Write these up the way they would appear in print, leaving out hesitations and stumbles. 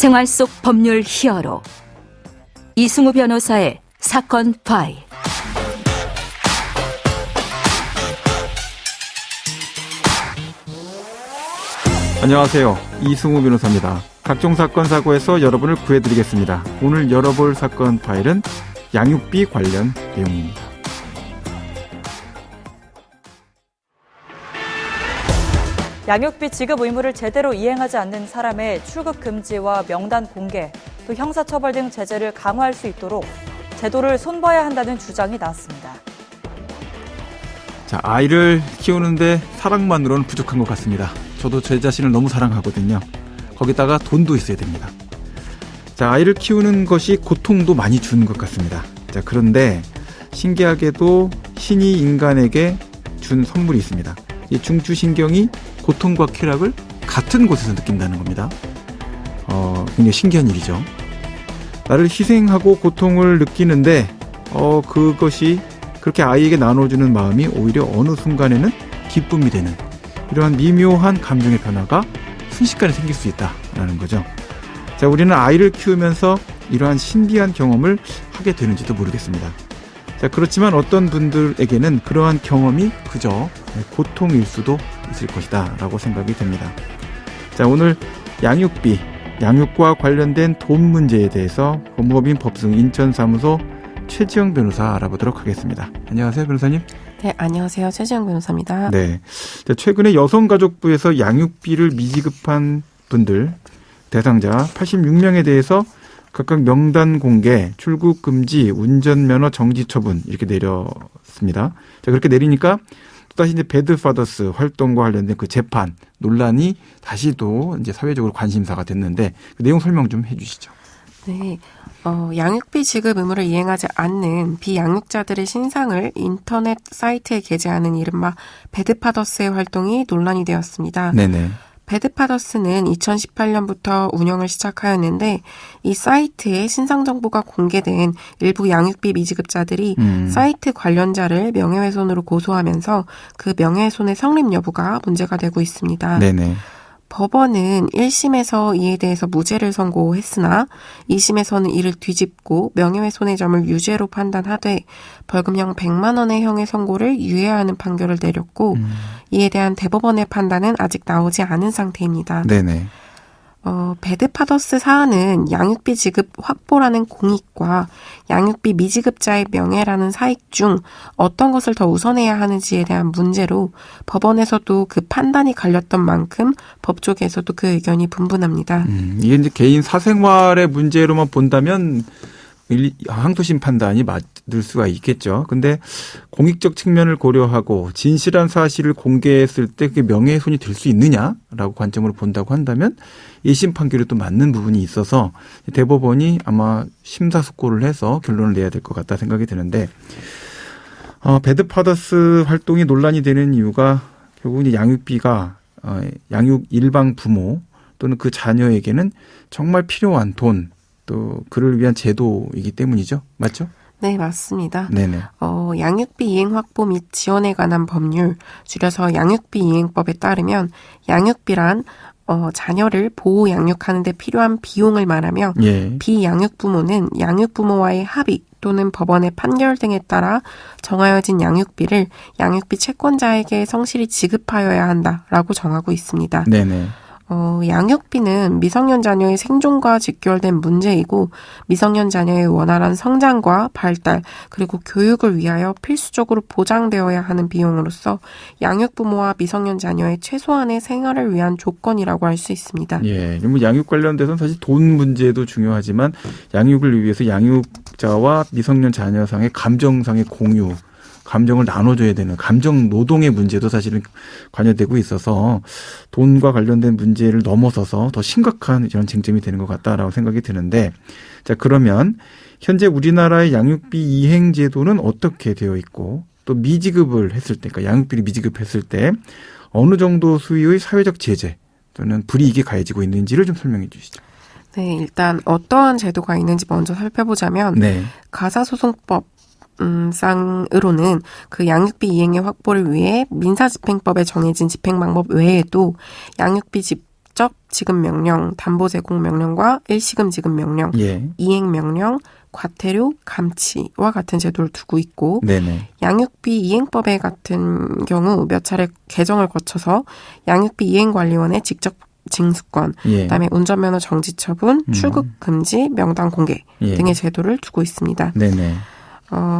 생활 속 법률 히어로 이승우 변호사의 사건 파일. 안녕하세요. 이승우 변호사입니다. 각종 사건 사고에서 여러분을 구해드리겠습니다. 오늘 열어볼 사건 파일은 양육비 관련 내용입니다. 양육비 지급 의무를 제대로 이행하지 않는 사람의 출국 금지와 명단 공개, 또 형사처벌 등 제재를 강화할 수 있도록 제도를 손봐야 한다는 주장이 나왔습니다. 자, 아이를 키우는데 사랑만으로는 부족한 것 같습니다. 저도 제 자신을 너무 사랑하거든요. 거기다가 돈도 있어야 됩니다. 자, 아이를 키우는 것이 고통도 많이 주는 것 같습니다. 자, 그런데 신기하게도 신이 인간에게 준 선물이 있습니다. 이 중추신경이 고통과 쾌락을 같은 곳에서 느낀다는 겁니다. 굉장히 신기한 일이죠. 나를 희생하고 고통을 느끼는데 그것이 그렇게 아이에게 나눠주는 마음이 오히려 어느 순간에는 기쁨이 되는 이러한 미묘한 감정의 변화가 순식간에 생길 수 있다라는 거죠. 자, 우리는 아이를 키우면서 이러한 신비한 경험을 하게 되는지도 모르겠습니다. 자, 그렇지만 어떤 분들에게는 그러한 경험이 그저 고통일 수도 있을 것이다 라고 생각이 됩니다. 자, 오늘 양육비, 양육과 관련된 돈 문제에 대해서 법무법인 법승 인천사무소 최지영 변호사 알아보도록 하겠습니다. 안녕하세요, 변호사님. 네, 안녕하세요. 최지영 변호사입니다. 네. 자, 최근에 여성가족부에서 양육비를 미지급한 분들 대상자 86명에 대해서 각각 명단 공개, 출국 금지, 운전면허 정지 처분 이렇게 내렸습니다. 자, 그렇게 내리니까 또다시 이제 배드파더스 활동과 관련된 그 재판 논란이 다시 또 이제 사회적으로 관심사가 됐는데 그 내용 설명 좀 해주시죠. 네, 양육비 지급 의무를 이행하지 않는 비양육자들의 신상을 인터넷 사이트에 게재하는 이른바 배드파더스의 활동이 논란이 되었습니다. 네네. 배드파더스는 2018년부터 운영을 시작하였는데 이 사이트에 신상 정보가 공개된 일부 양육비 미지급자들이 사이트 관련자를 명예훼손으로 고소하면서 그 명예훼손의 성립 여부가 문제가 되고 있습니다. 네네. 법원은 1심에서 이에 대해서 무죄를 선고했으나 2심에서는 이를 뒤집고 명예훼손의 점을 유죄로 판단하되 벌금형 100만 원의 형의 선고를 유예하는 판결을 내렸고 이에 대한 대법원의 판단은 아직 나오지 않은 상태입니다. 네네. 배드파더스 사안은 양육비 지급 확보라는 공익과 양육비 미지급자의 명예라는 사익 중 어떤 것을 더 우선해야 하는지에 대한 문제로 법원에서도 그 판단이 갈렸던 만큼 법조계에서도 그 의견이 분분합니다. 이게 이제 개인 사생활의 문제로만 본다면 항소심 판단이 맞을 수가 있겠죠. 근데 공익적 측면을 고려하고 진실한 사실을 공개했을 때 그게 명예훼손이 될 수 있느냐라고 관점으로 본다고 한다면 1심 판결이 또 맞는 부분이 있어서 대법원이 아마 심사숙고를 해서 결론을 내야 될 것 같다 생각이 드는데 배드파더스 활동이 논란이 되는 이유가 결국은 양육비가 양육 일방 부모 또는 그 자녀에게는 정말 필요한 돈 또 그를 위한 제도이기 때문이죠. 맞죠? 네, 맞습니다. 네네. 양육비 이행 확보 및 지원에 관한 법률, 줄여서 양육비 이행법에 따르면 양육비란 자녀를 보호 양육하는 데 필요한 비용을 말하며 예. 비양육부모는 양육부모와의 합의 또는 법원의 판결 등에 따라 정하여진 양육비를 양육비 채권자에게 성실히 지급하여야 한다라고 정하고 있습니다. 네네. 양육비는 미성년 자녀의 생존과 직결된 문제이고 미성년 자녀의 원활한 성장과 발달 그리고 교육을 위하여 필수적으로 보장되어야 하는 비용으로서 양육부모와 미성년 자녀의 최소한의 생활을 위한 조건이라고 할 수 있습니다. 예, 뭐 양육 관련돼서는 사실 돈 문제도 중요하지만 양육을 위해서 양육자와 미성년 자녀 상의 감정상의 공유 감정을 나눠줘야 되는 감정 노동의 문제도 사실은 관여되고 있어서 돈과 관련된 문제를 넘어서서 더 심각한 이런 쟁점이 되는 것 같다라고 생각이 드는데 자 그러면 현재 우리나라의 양육비 이행 제도는 어떻게 되어 있고 또 미지급을 했을 때 그러니까 양육비를 미지급했을 때 어느 정도 수위의 사회적 제재 또는 불이익이 가해지고 있는지를 좀 설명해 주시죠. 네, 일단 어떠한 제도가 있는지 먼저 살펴보자면 네. 가사소송법 상으로는 그 양육비 이행의 확보를 위해 민사집행법에 정해진 집행 방법 외에도 양육비 직접 지급 명령, 담보 제공 명령과 일시금 지급 명령, 예. 이행 명령, 과태료, 감치와 같은 제도를 두고 있고 네네. 양육비 이행법에 같은 경우 몇 차례 개정을 거쳐서 양육비 이행관리원의 직접 징수권, 예. 그다음에 운전면허 정지 처분, 출국 금지, 명단 공개 예. 등의 제도를 두고 있습니다. 네네.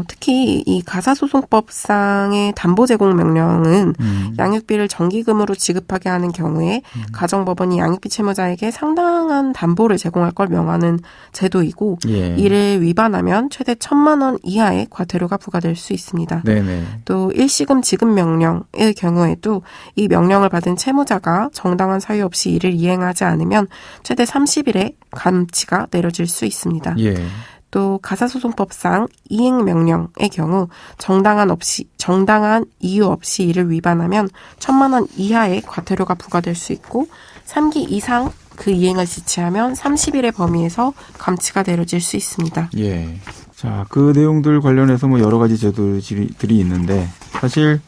특히 이 가사소송법상의 담보 제공 명령은 양육비를 정기금으로 지급하게 하는 경우에 가정법원이 양육비 채무자에게 상당한 담보를 제공할 걸 명하는 제도이고 예. 이를 위반하면 최대 1,000만 원 이하의 과태료가 부과될 수 있습니다. 네네. 또 일시금 지급 명령의 경우에도 이 명령을 받은 채무자가 정당한 사유 없이 이를 이행하지 않으면 최대 30일의 감치가 내려질 수 있습니다. 예. 또 가사소송법상 이행명령의 경우 정당한 이유 없이 이를 위반하면 1,000만 원 이하의 과태료가 부과될 수 있고 3기 이상 그 이행을 지체하면 30일의 범위에서 감치가 내려질 수 있습니다. 예. 자, 그 내용들 관련해서 뭐 여러 가지 제도들이 있는데 사실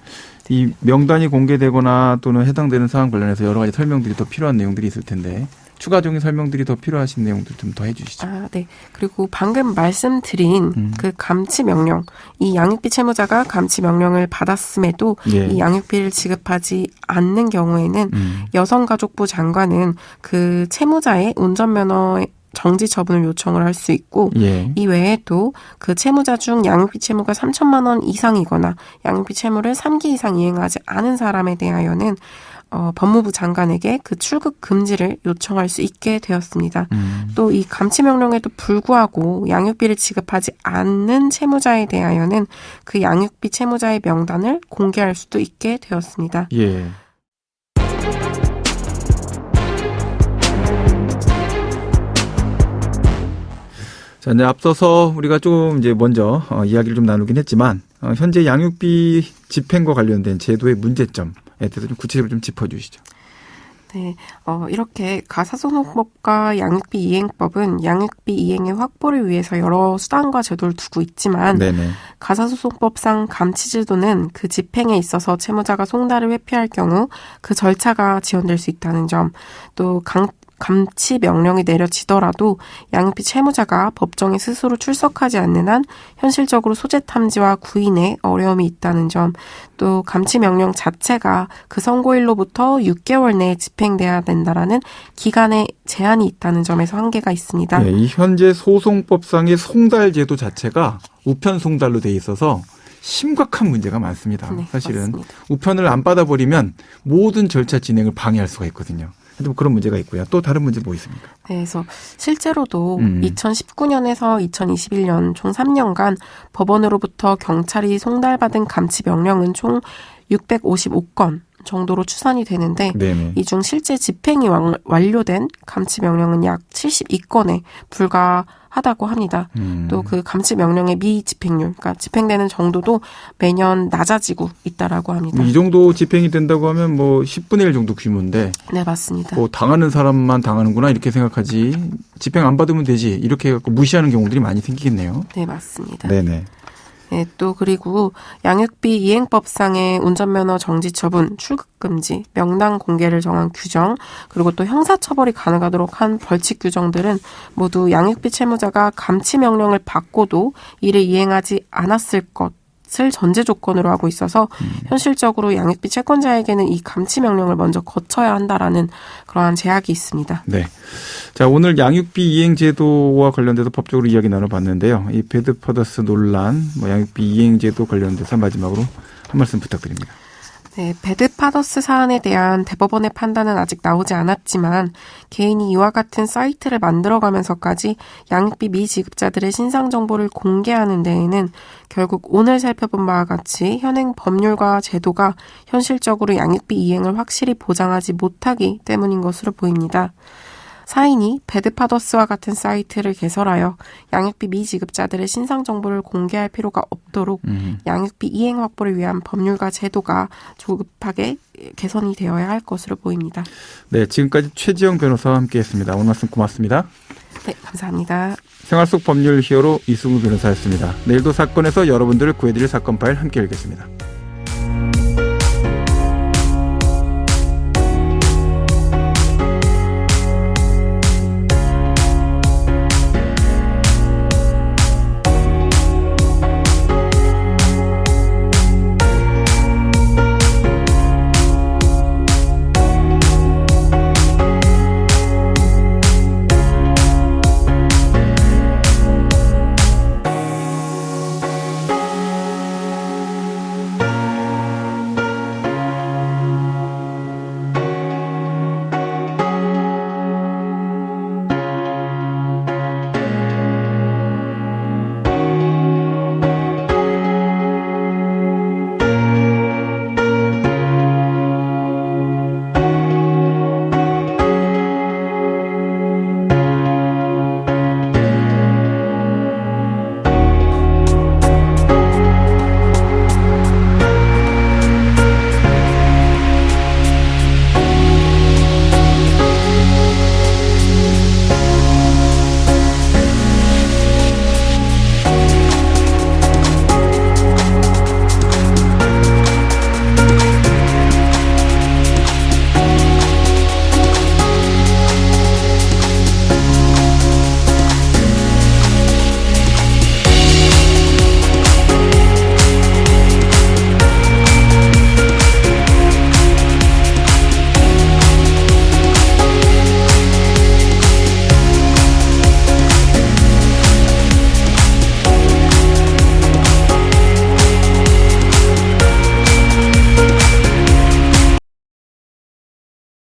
이 명단이 공개되거나 또는 해당되는 사항 관련해서 여러 가지 설명들이 더 필요한 내용들이 있을 텐데 추가적인 설명들이 더 필요하신 내용들 좀 더 해주시죠. 네. 그리고 방금 말씀드린 그 감치 명령, 이 양육비 채무자가 감치 명령을 받았음에도 예. 이 양육비를 지급하지 않는 경우에는 여성가족부 장관은 그 채무자의 운전면허 정지 처분을 요청을 할 수 있고 예. 이 외에도 그 채무자 중 양육비 채무가 3,000만 원 이상이거나 양육비 채무를 3기 이상 이행하지 않은 사람에 대하여는 법무부 장관에게 그 출국 금지를 요청할 수 있게 되었습니다. 또 이 감치 명령에도 불구하고 양육비를 지급하지 않는 채무자에 대하여는 그 양육비 채무자의 명단을 공개할 수도 있게 되었습니다. 예. 자, 이제 앞서서 우리가 좀 이제 먼저 이야기를 좀 나누긴 했지만 현재 양육비 집행과 관련된 제도의 문제점에 대해서 좀 구체적으로 좀 짚어주시죠. 네, 이렇게 가사소송법과 양육비 이행법은 양육비 이행의 확보를 위해서 여러 수단과 제도를 두고 있지만 네네. 가사소송법상 감치제도는 그 집행에 있어서 채무자가 송달을 회피할 경우 그 절차가 지연될 수 있다는 점, 또 감치 명령이 내려지더라도 양육비 채무자가 법정에 스스로 출석하지 않는 한 현실적으로 소재 탐지와 구인에 어려움이 있다는 점, 또 감치 명령 자체가 그 선고일로부터 6개월 내에 집행돼야 된다라는 기간에 제한이 있다는 점에서 한계가 있습니다. 네, 이 현재 소송법상의 송달 제도 자체가 우편 송달로 돼 있어서 심각한 문제가 많습니다. 네, 사실은 맞습니다. 우편을 안 받아버리면 모든 절차 진행을 방해할 수가 있거든요. 그런 문제가 있고요. 또 다른 문제 뭐 있습니까? 네, 그래서 실제로도 2019년에서 2021년 총 3년간 법원으로부터 경찰이 송달받은 감치 명령은 총 655건 정도로 추산이 되는데 네네. 이 중 실제 집행이 완료된 감치 명령은 약 72건에 불과하다고 합니다. 또 그 감치 명령의 미집행률, 그러니까 집행되는 정도도 매년 낮아지고 있다라고 합니다. 이 정도 집행이 된다고 하면 뭐 10분의 1 정도 규모인데 네, 맞습니다. 뭐 당하는 사람만 당하는구나 이렇게 생각하지 집행 안 받으면 되지 이렇게 해갖고 무시하는 경우들이 많이 생기겠네요. 네, 맞습니다. 네네. 네, 또 그리고 양육비 이행법상의 운전면허 정지 처분, 출국금지, 명단 공개를 정한 규정, 그리고 또 형사처벌이 가능하도록 한 벌칙 규정들은 모두 양육비 채무자가 감치 명령을 받고도 이를 이행하지 않았을 것을 전제 조건으로 하고 있어서 현실적으로 양육비 채권자에게는 이 감치 명령을 먼저 거쳐야 한다라는 그러한 제약이 있습니다. 네. 자, 오늘 양육비 이행 제도와 관련돼서 법적으로 이야기 나눠봤는데요. 이 배드파더스 논란, 양육비 이행 제도 관련돼서 마지막으로 한 말씀 부탁드립니다. 네, 배드파더스 사안에 대한 대법원의 판단은 아직 나오지 않았지만 개인이 이와 같은 사이트를 만들어가면서까지 양육비 미지급자들의 신상 정보를 공개하는 데에는 결국 오늘 살펴본 바와 같이 현행 법률과 제도가 현실적으로 양육비 이행을 확실히 보장하지 못하기 때문인 것으로 보입니다. 사인이 배드파더스와 같은 사이트를 개설하여 양육비 미지급자들의 신상 정보를 공개할 필요가 없도록 양육비 이행 확보를 위한 법률과 제도가 조급하게 개선이 되어야 할 것으로 보입니다. 네, 지금까지 최지영 변호사와 함께했습니다. 오늘 말씀 고맙습니다. 네, 감사합니다. 생활 속 법률 히어로 이승우 변호사였습니다. 내일도 사건에서 여러분들을 구해드릴 사건 파일 함께 읽겠습니다.